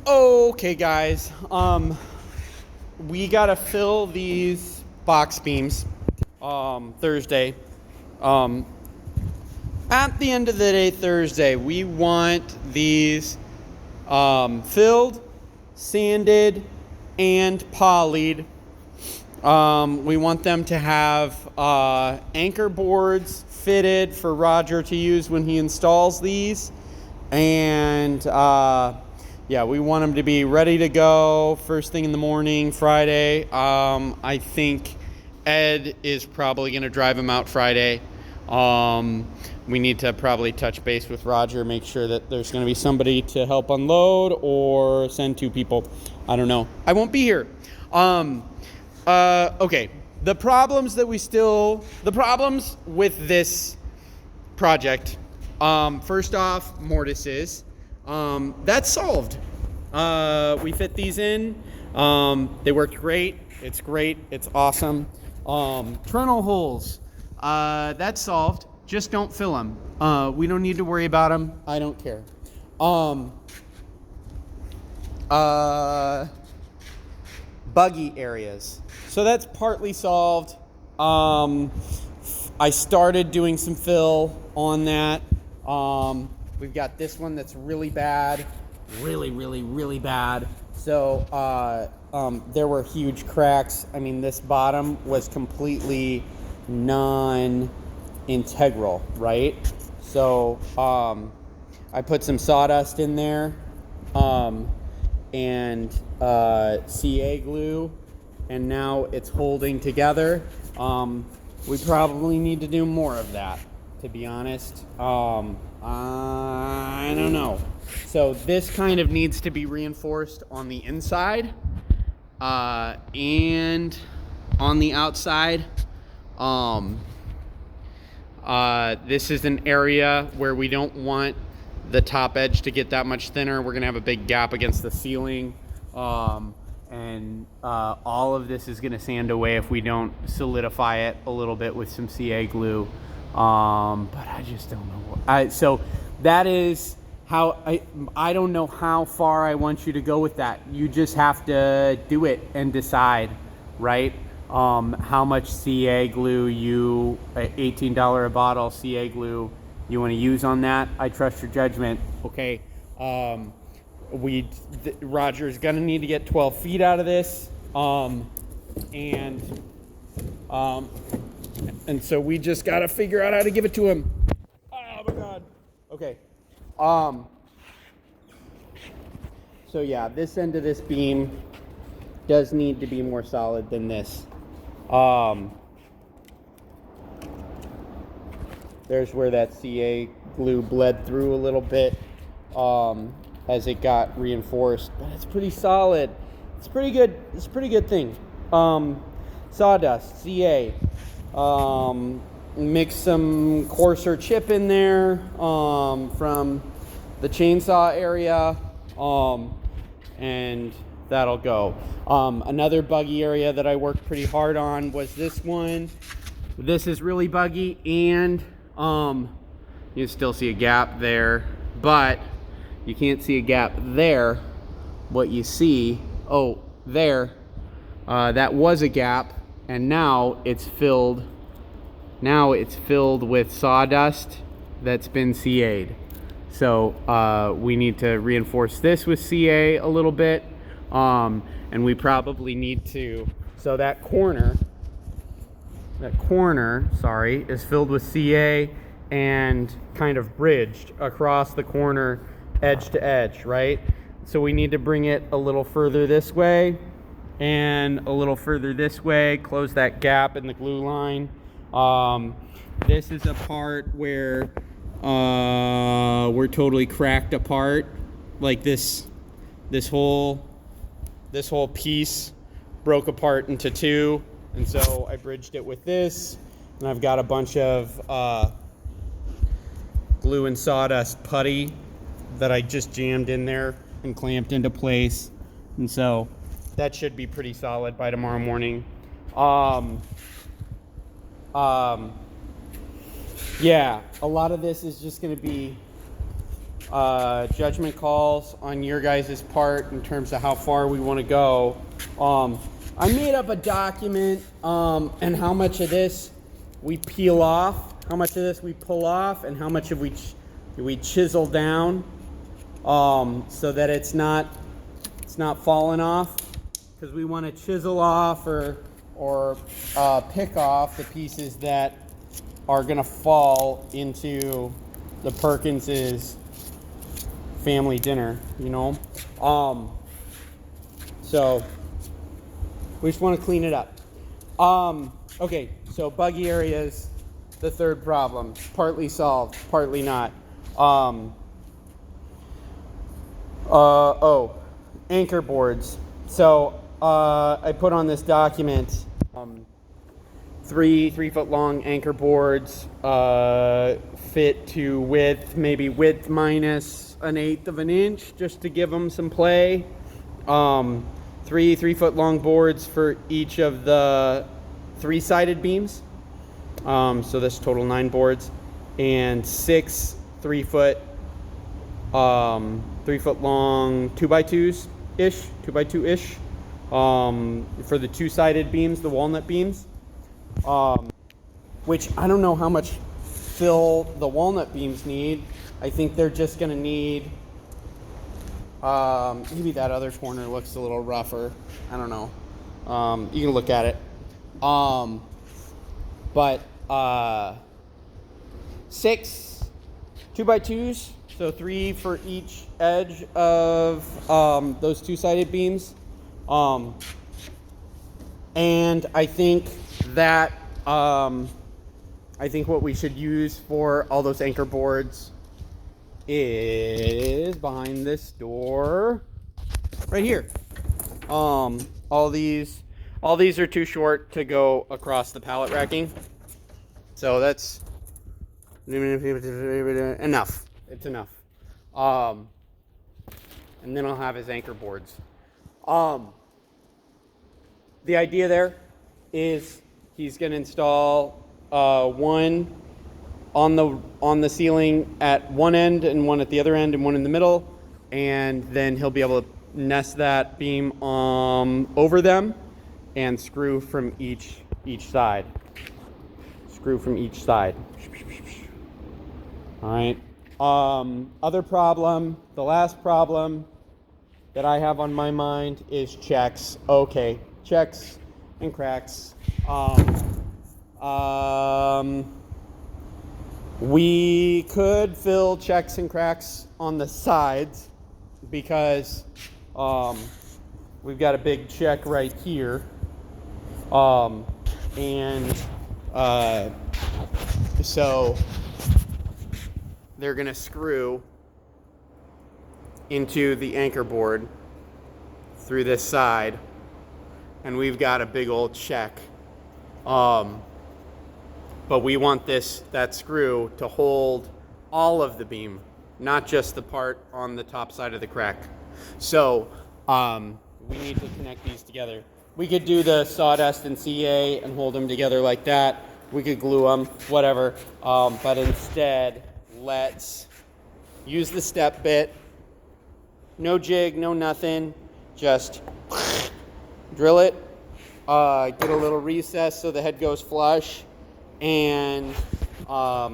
Okay, guys. We gotta fill these box beams Thursday. Um, at the end of the day, Thursday, we want these filled, sanded, and polyed. We want them to have anchor boards fitted for Roger to use when he installs these. And yeah, we want them to be ready to go first thing in the morning, Friday. I think Ed is probably going to drive them out Friday. We need to probably touch base with Roger, make sure that there's going to be somebody to help unload or send two people. I don't know. I won't be here. Okay. The problems with this project. First off, mortises. That's solved. We fit these in. They worked great. It's great. It's awesome. Trennel holes. That's solved. Just don't fill them. We don't need to worry about them. I don't care. Buggy areas. So that's partly solved. I started doing some fill on that. We've got this one that's really bad. Really bad. So there were huge cracks. I mean, this bottom was completely non-integral, right? So I put some sawdust in there and CA glue, and now it's holding together. We probably need to do more of that, to be honest. I don't know. So this kind of needs to be reinforced on the inside and on the outside. This is an area where we don't want the top edge to get that much thinner. We're gonna have a big gap against the ceiling. And all of this is gonna sand away if we don't solidify it a little bit with some CA glue. But I just don't know. So that is how I don't know how far I want you to go with that. You just have to do it and decide, right? How much CA glue you, $18 a bottle CA glue you want to use on that. I trust your judgment. Okay. Roger's gonna need to get 12 feet out of this. And so we just gotta figure out how to give it to him. Oh my God. Okay. So yeah, this end of this beam does need to be more solid than this. There's where that CA glue bled through a little bit as it got reinforced, but it's pretty solid. It's pretty good. It's a pretty good thing. Sawdust, CA. Mix some coarser chip in there from the chainsaw area, and that'll go. Another buggy area that I worked pretty hard on was this one. This is really buggy, and you still see a gap there, but you can't see a gap there. What you see, there, that was a gap, and now it's filled. Now it's filled with sawdust that's been CA'd. So we need to reinforce this with CA a little bit, and we probably need to. So that corner, is filled with CA and kind of bridged across the corner, edge to edge, right? So we need to bring it a little further this way and a little further this way, close that gap in the glue line. This is a part where we're totally cracked apart. Like this whole piece broke apart into two, and so I bridged it with this, and I've got a bunch of glue and sawdust putty that I just jammed in there and clamped into place, and so that should be pretty solid by tomorrow morning. Yeah, a lot of this is just going to be judgment calls on your guys' part in terms of how far we want to go. I made up a document and how much of this we peel off, how much of this we pull off, and how much of we chisel down, so that it's not falling off, because we want to chisel off or pick off the pieces that are going to fall into the Perkins's family dinner, you know. So we just want to clean it up. Okay, so buggy areas, the third problem, partly solved, partly not. Anchor boards. So I put on this document 3 foot long anchor boards, fit to width, maybe width minus 1/8 of an inch, just to give them some play. 3 foot long boards for each of the 3-sided beams. So this total 9 boards, and 6 3 foot long 2x2 ish, for the 2-sided beams, the walnut beams. Which I don't know how much fill the walnut beams need. I think they're just going to need, maybe that other corner looks a little rougher. I don't know. You can look at it. But 6 2x2s, so 3 for each edge of those 2-sided beams. And I think that I think what we should use for all those anchor boards is behind this door right here. All these are too short to go across the pallet racking, so that's enough. It's enough. And then I'll have his anchor boards. The idea there is he's going to install one on the ceiling at one end and one at the other end and one in the middle, and then he'll be able to nest that beam over them and screw from each side. Screw from each side. All right. Other problem, the last problem that I have on my mind is checks. Okay, checks and cracks. We could fill checks and cracks on the sides because we've got a big check right here. So they're going to screw into the anchor board through this side, and we've got a big old check. But we want that screw to hold all of the beam, not just the part on the top side of the crack. So we need to connect these together. We could do the sawdust and CA and hold them together like that. We could glue them, whatever. But instead, let's use the step bit. No jig, no nothing. Just drill it. Get a little recess so the head goes flush. And a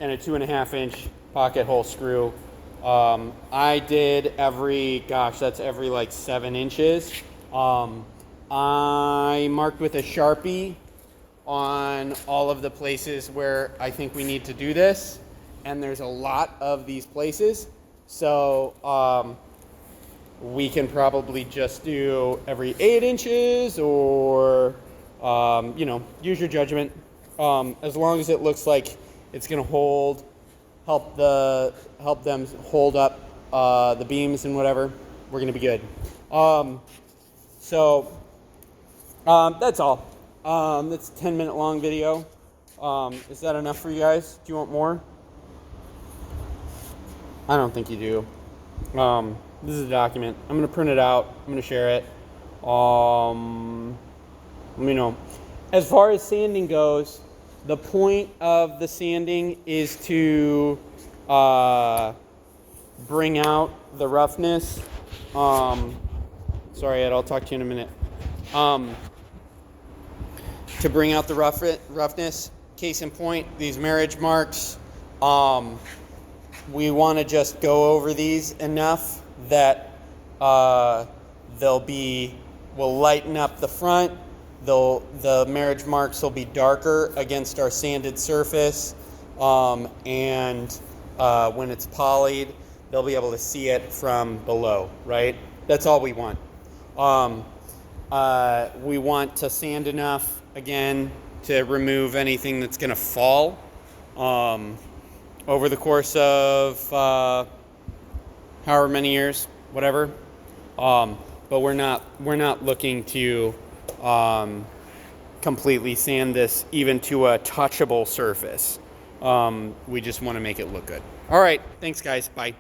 2.5 inch pocket hole screw. I did every like 7 inches. I marked with a Sharpie on all of the places where I think we need to do this, and there's a lot of these places, so we can probably just do every 8 inches or use your judgment. As long as it looks like it's going to help them hold up the beams and whatever, we're going to be good. That's all. That's a 10-minute long video. Is that enough for you guys? Do you want more? I don't think you do. This is a document. I'm going to print it out. I'm going to share it. Let me know. As far as sanding goes, the point of the sanding is to bring out the roughness. Sorry, Ed, I'll talk to you in a minute. To bring out the roughness, case in point, these marriage marks, we want to just go over these enough that we'll lighten up the front. The marriage marks will be darker against our sanded surface, and when it's polyed, they'll be able to see it from below, right? That's all we want. We want to sand enough, again, to remove anything that's going to fall over the course of however many years, whatever. But we're not looking to completely sand this even to a touchable surface. We just want to make it look good. All right, thanks guys, bye.